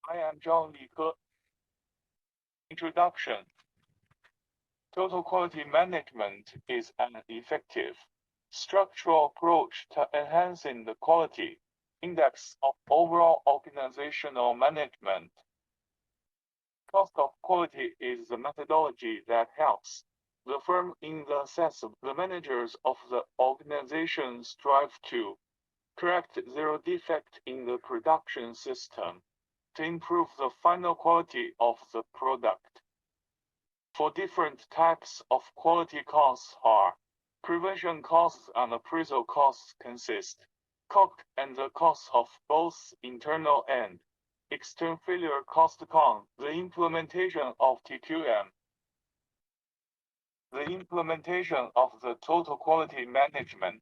I am Zhang Li. Introduction. Total quality management is an effective, structural approach to enhancing the quality index of overall organizational management. Cost of quality is the methodology that helps the firm in the assess the managers of the organization strive to correct zero defect in the production system to improve the final quality of the product. For different types of quality costs are prevention costs and appraisal costs consist COC and the costs of both internal and external failure cost con. The implementation of TQM. The implementation of the total quality management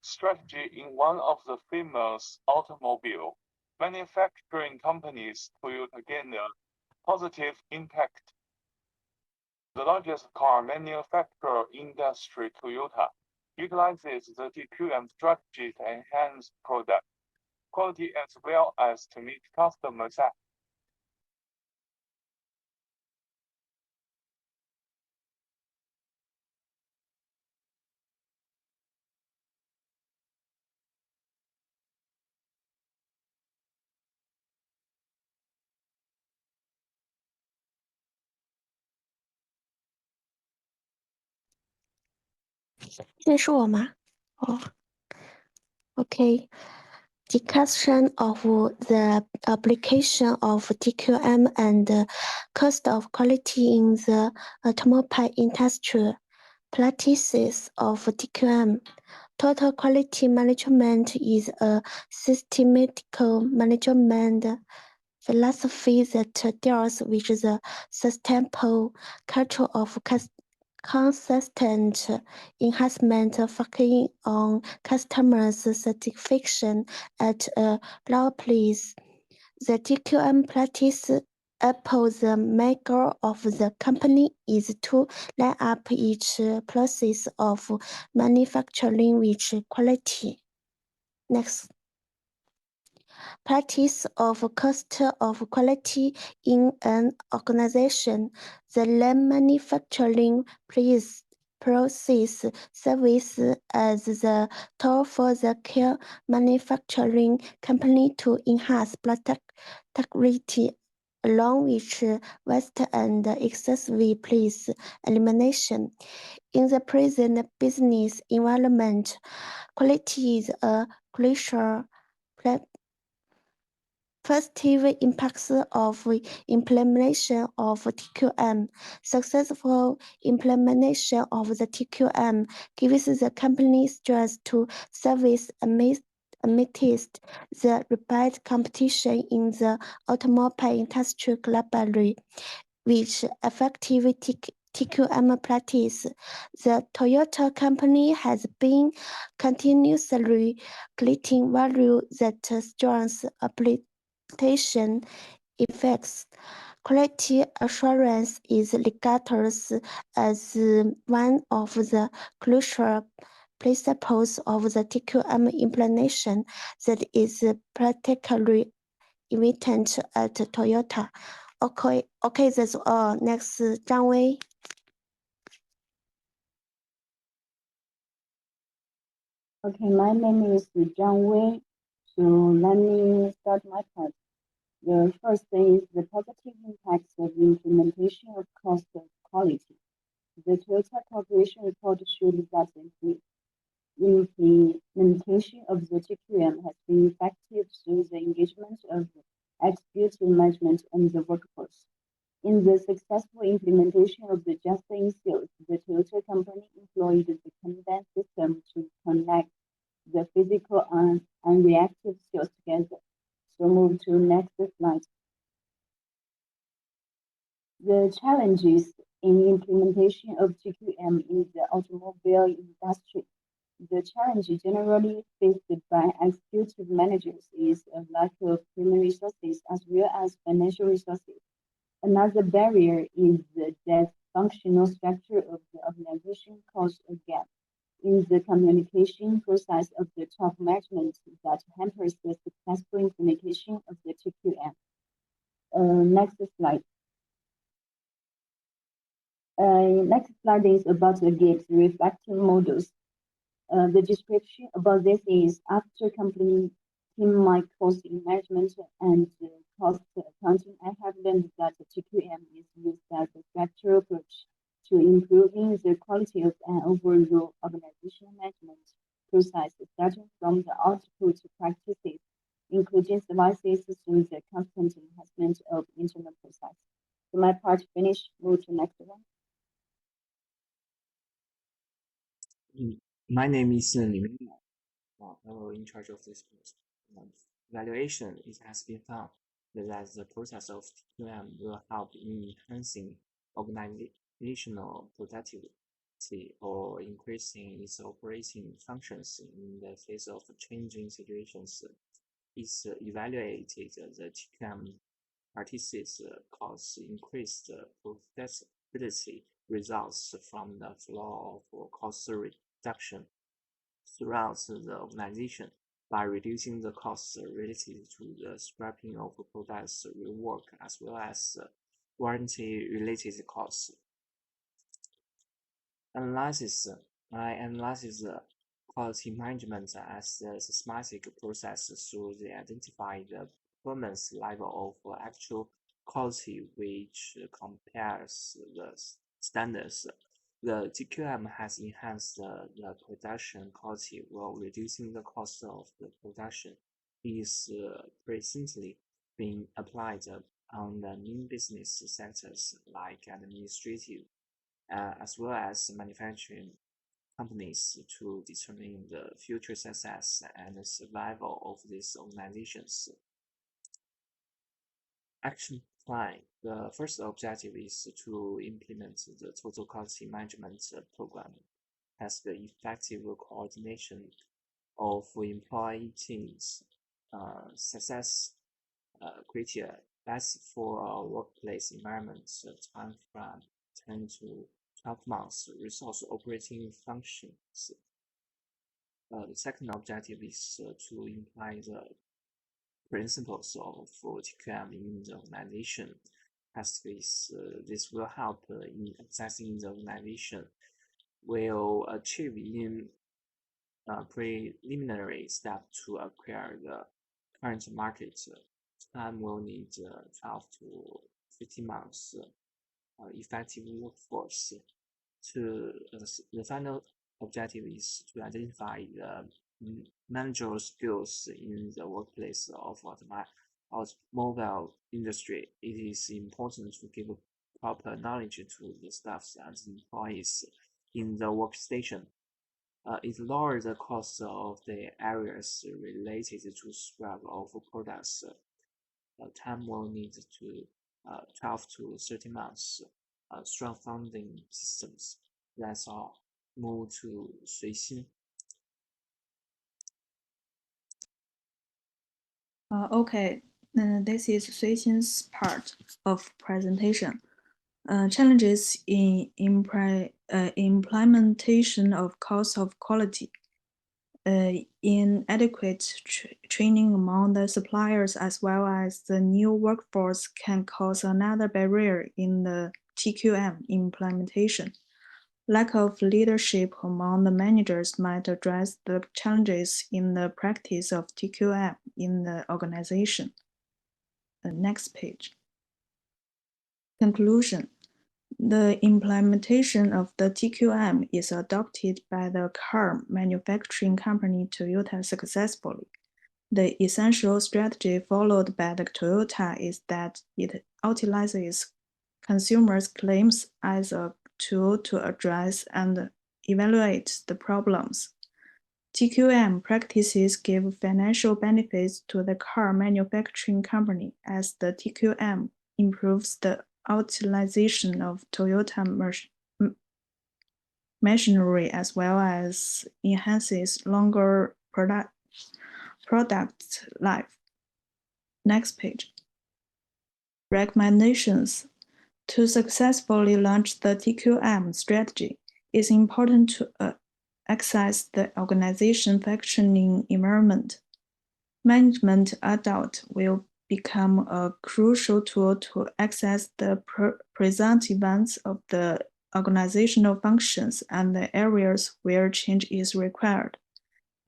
strategy in one of the famous automobile manufacturing companies, Toyota, gained a positive impact. The largest car manufacturer industry, Toyota, utilizes the TQM strategy to enhance product quality as well as to meet customer satisfaction. 这是我吗？哦，OK。Discussion of the application of TQM and cost of quality in the automobile industry. Practices of TQM. Total quality management is a systematical management philosophy that deals with the sustainable culture of consistent enhancement focusing on customers' satisfaction at a low price. The TQM practice the main goal of the company is to line up each process of manufacturing with quality. Next. Practice of cost of quality in an organization. The lean manufacturing process serves as the tool for the care manufacturing company to enhance product integrity along with waste and excessive price elimination. In the present business environment, quality is a crucial positive impacts of implementation of TQM. Successful implementation of the TQM gives the company strength to service amidst the rapid competition in the automobile industry globally. With effective TQM practice, the Toyota company has been continuously creating value that strengthens application effects. Quality assurance is regarded as one of the crucial principles of the TQM implementation that is practically evident at Toyota. Okay, that's all. Next, Zhang Wei. Okay, my name is Zhang Wei. So let me start my part. The first thing is the positive impacts of the implementation of cost of quality. The Toyota Corporation report showed that the implementation of the TQM has been effective through the engagement of executive management and the workforce. In the successful implementation of the just-in sales, the Toyota company employed the Kanban system to connect the physical and reactive sales together. So move to next slide. The challenges in implementation of TQM in the automobile industry. The challenge generally faced by executive managers is a lack of human resources as well as financial resources. Another barrier is the dysfunctional structure of the organization caused a gap in the communication process of the top management that hampers the successful implementation of the TQM. Next slide. Next slide is about the GATE reflecting models. The description about this is after completing my course in management and cost accounting, I have learned that TQM is used as a structural approach to improving the quality of an overall organizational management process, starting from the output practices, including services through the constant enhancement of internal process. So my part finished. Move to next one. My name is Li Mingyuan. I'm in charge of this post. Evaluation, it has been found that the process of TQM will help in enhancing organizational productivity or increasing its operating functions in the face of changing situations. It's evaluated the TQM practices cause increased profitability results from the flow of cost reduction throughout the organization by reducing the costs related to the scrapping of products rework as well as warranty-related costs. I analyze quality management as a systematic process through the identify the performance level of actual quality which compares the standards. The TQM has enhanced the production quality while reducing the cost of the production. It is presently being applied on the main business sectors like administrative as well as manufacturing companies to determine the future success and survival of these organizations. Action plan. The first objective is to implement the total quality management program as the effective coordination of employee teams, success criteria, best for a workplace environment, time from 10 to 12 months, resource operating functions. The second objective is to imply the principles of TQM in the organization, as this will help in assessing the organization will achieve in preliminary step to acquire the current market. Time will need 12 to 15 months effective workforce. The final objective is to identify the managerial skills in the workplace of automobile industry. It is important to give proper knowledge to the staffs and employees in the workstation. It lowers the cost of the areas related to scrap of products. Time will need to 12 to 30 months. Strong funding systems. That's all. Move to 随心. Okay, this is Suixin's part of presentation. Challenges in implementation of cost of quality. Inadequate training among the suppliers as well as the new workforce can cause another barrier in the TQM implementation. Lack of leadership among the managers might address the challenges in the practice of TQM in the organization. The next page. Conclusion. The implementation of the TQM is adopted by the car manufacturing company Toyota successfully. The essential strategy followed by the Toyota is that it utilizes consumers' claims as a tool to address and evaluate the problems. TQM practices give financial benefits to the car manufacturing company as the TQM improves the utilization of Toyota machinery as well as enhances longer product life. Next page. Recommendations. To successfully launch the TQM strategy, it's important to access the organization functioning environment. Management adult will become a crucial tool to access the present events of the organizational functions and the areas where change is required.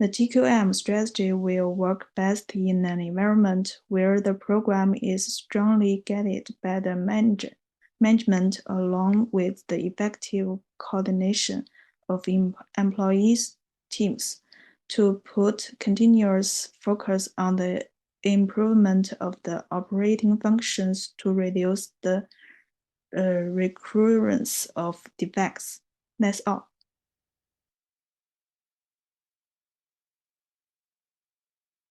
The TQM strategy will work best in an environment where the program is strongly guided by the management along with the effective coordination of employees' teams to put continuous focus on the improvement of the operating functions to reduce the recurrence of defects. That's all.